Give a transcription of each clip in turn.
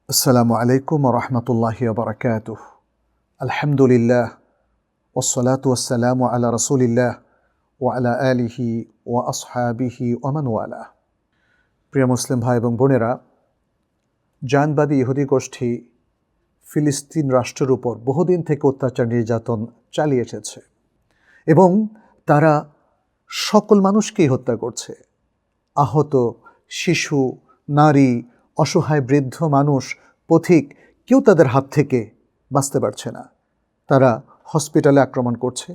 আসসালামু আলাইকুম ওয়া রাহমাতুল্লাহি ওয়া বারাকাতুহু। আলহামদুলিল্লাহ ওয়াসসালাতু ওয়াসসালামু আলা রাসূলিল্লাহ ওয়া আলা আলিহি ওয়া আসহাবিহি ওয়া মান ওয়ালা। প্রিয় মুসলিম ভাই এবং বোনেরা, জানবাদী ইহুদি গোষ্ঠী ফিলিস্তিন রাষ্ট্রের উপর বহুদিন থেকে অত্যাচার নির্যাতন চালিয়ে এসেছে এবং তারা সকল মানুষকেই হত্যা করছে। আহত শিশু, নারী, অসহায় বৃদ্ধ মানুষ, পথিক, কেউ তাদের হাত থেকে বাঁচতে পারছে না। তারা হসপিটালে আক্রমণ করছে,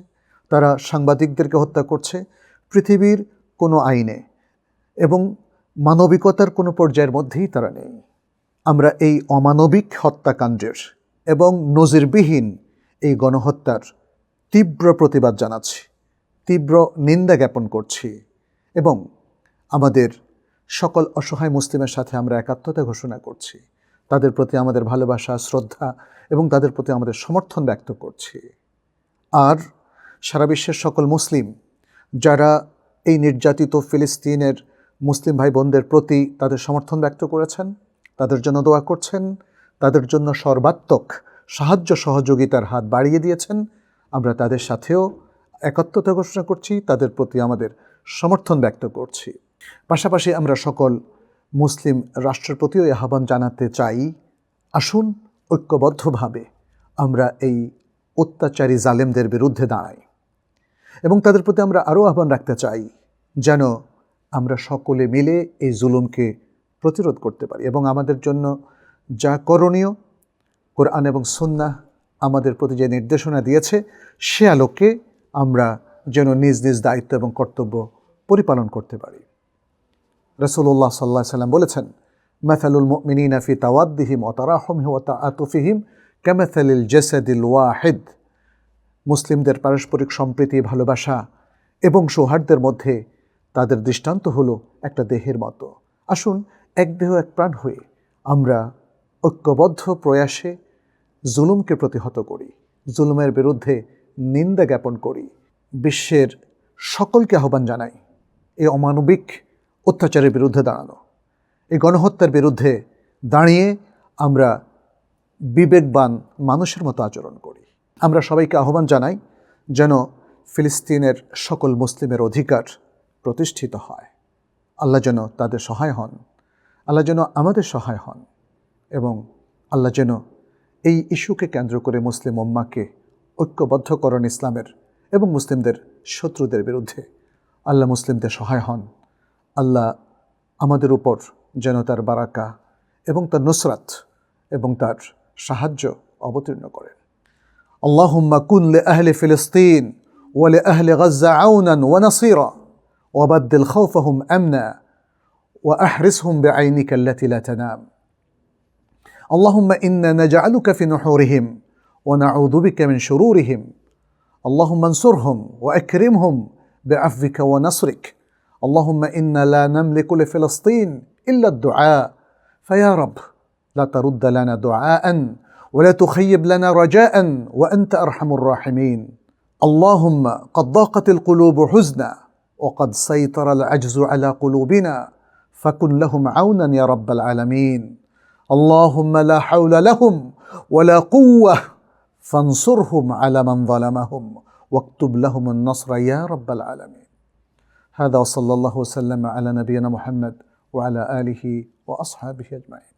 তারা সাংবাদিকদেরকে হত্যা করছে পৃথিবীর কোনো আইনে, এবং মানবিকতার কোনো পর্যায়ের মধ্যেই তারা নেই। আমরা এই অমানবিক হত্যাকাণ্ডের এবং নজিরবিহীন এই গণহত্যার তীব্র প্রতিবাদ জানাচ্ছি, তীব্র নিন্দা জ্ঞাপন করছি এবং আমাদের সকল অসহায় মুসলিমের সাথে আমরা একাত্মতা ঘোষণা করছি। তাদের প্রতি আমাদের ভালোবাসা, শ্রদ্ধা এবং তাদের প্রতি আমাদের সমর্থন ব্যক্ত করছি। আর সারা বিশ্বের সকল মুসলিম যারা এই নির্যাতিত ফিলিস্তিনের মুসলিম ভাই বোনদের প্রতি তাদের সমর্থন ব্যক্ত করেছেন, তাদের জন্য দোয়া করছেন, তাদের জন্য সর্বাত্মক সাহায্য সহযোগিতার হাত বাড়িয়ে দিয়েছেন, আমরা তাদের সাথেও একাত্মতা ঘোষণা করছি, তাদের প্রতি আমাদের সমর্থন ব্যক্ত করছি। পাশাপাশি আমরা সকল মুসলিম রাষ্ট্রের প্রতিও আহ্বান জানাতে চাই, আসুন ঐক্যবদ্ধভাবে আমরা এই অত্যাচারী জালেমদের বিরুদ্ধে দাঁড়াই এবং তাদের প্রতি আমরা আরও আহ্বান রাখতে চাই যেন আমরা সকলে মিলে এই জুলুমকে প্রতিরোধ করতে পারি এবং আমাদের জন্য যা করণীয় কোরআন এবং সুন্নাহ আমাদের প্রতি যে নির্দেশনা দিয়েছে সে আলোকে আমরা যেন নিজ নিজ দায়িত্ব এবং কর্তব্য পরিপালন করতে পারি। রাসূলুল্লাহ সাল্লাল্লাহু আলাইহি ওয়াসাল্লাম বলেছেন, মাসালুল মুমিনিনা ফি তাওয়াদ্দিহিম ওয়া তারাহুমিহিম ওয়া তাআতুফিহিম কামাসালিল জাসাদিল ওয়াহিদ। মুসলিমদের পারস্পরিক সম্প্রীতি, ভালোবাসা এবং সৌহার্দ্যের মধ্যে তাদের দৃষ্টান্ত হলো একটা দেহের মতো। আসুন এক দেহ এক প্রাণ হয়ে আমরা ঐক্যবদ্ধ প্রয়াসে জুলুমকে প্রতিহত করি, জুলুমের বিরুদ্ধে নিন্দা জ্ঞাপন করি, বিশ্বের সকলকে আহ্বান জানাই এই অমানবিক অত্যাচারের বিরুদ্ধে দাঁড়ানো, এই গণহত্যার বিরুদ্ধে দাঁড়িয়ে আমরা বিবেকবান মানুষের মতো আচরণ করি। আমরা সবাইকে আহ্বান জানাই যেন ফিলিস্তিনের সকল মুসলিমের অধিকার প্রতিষ্ঠিত হয়। আল্লাহ যেন তাদের সহায় হন, আল্লাহ যেন আমাদের সহায় হন এবং আল্লাহ যেন এই ইস্যুকে কেন্দ্র করে মুসলিম উম্মাহকে ঐক্যবদ্ধকরণ ইসলামের এবং মুসলিমদের শত্রুদের বিরুদ্ধে আল্লাহ মুসলিমদের সহায় হন। আল্লাহ আমাদের উপর যেন তার বারাকা এবং তার নুসরাত এবং তার সাহায্য অবতীর্ণ করেন। আল্লাহুম্মা কুন লি আহলি ফিলিস্তিন ওয়া লি আহলি গাজ্জা আউনান ওয়া নাসীরা ওয়া বাদ্দিল খাওফাহুম আমনা ওয়া আহরিসহুম বিআইনিকা আল্লাতী লা তানাম। আল্লাহুম্মা ইন্না নাজআলুকা ফি নুহুরিহিম ওয়া নাউযু বিকা মিন শুরুরিহিম। আল্লাহুম্মা আনসুরহুম ওয়া আকরিমহুম বিআফবিকা ওয়া নাসরিক। اللهم إنا لا نملك لفلسطين إلا الدعاء، فيا رب لا ترد لنا دعاء ولا تخيب لنا رجاء وأنت أرحم الراحمين. اللهم قد ضاقت القلوب حزنا وقد سيطر العجز على قلوبنا فكن لهم عونا يا رب العالمين. اللهم لا حول لهم ولا قوة فانصرهم على من ظلمهم واكتب لهم النصر يا رب العالمين. هذا وصلى الله وسلم على نبينا محمد وعلى آله وأصحابه أجمعين.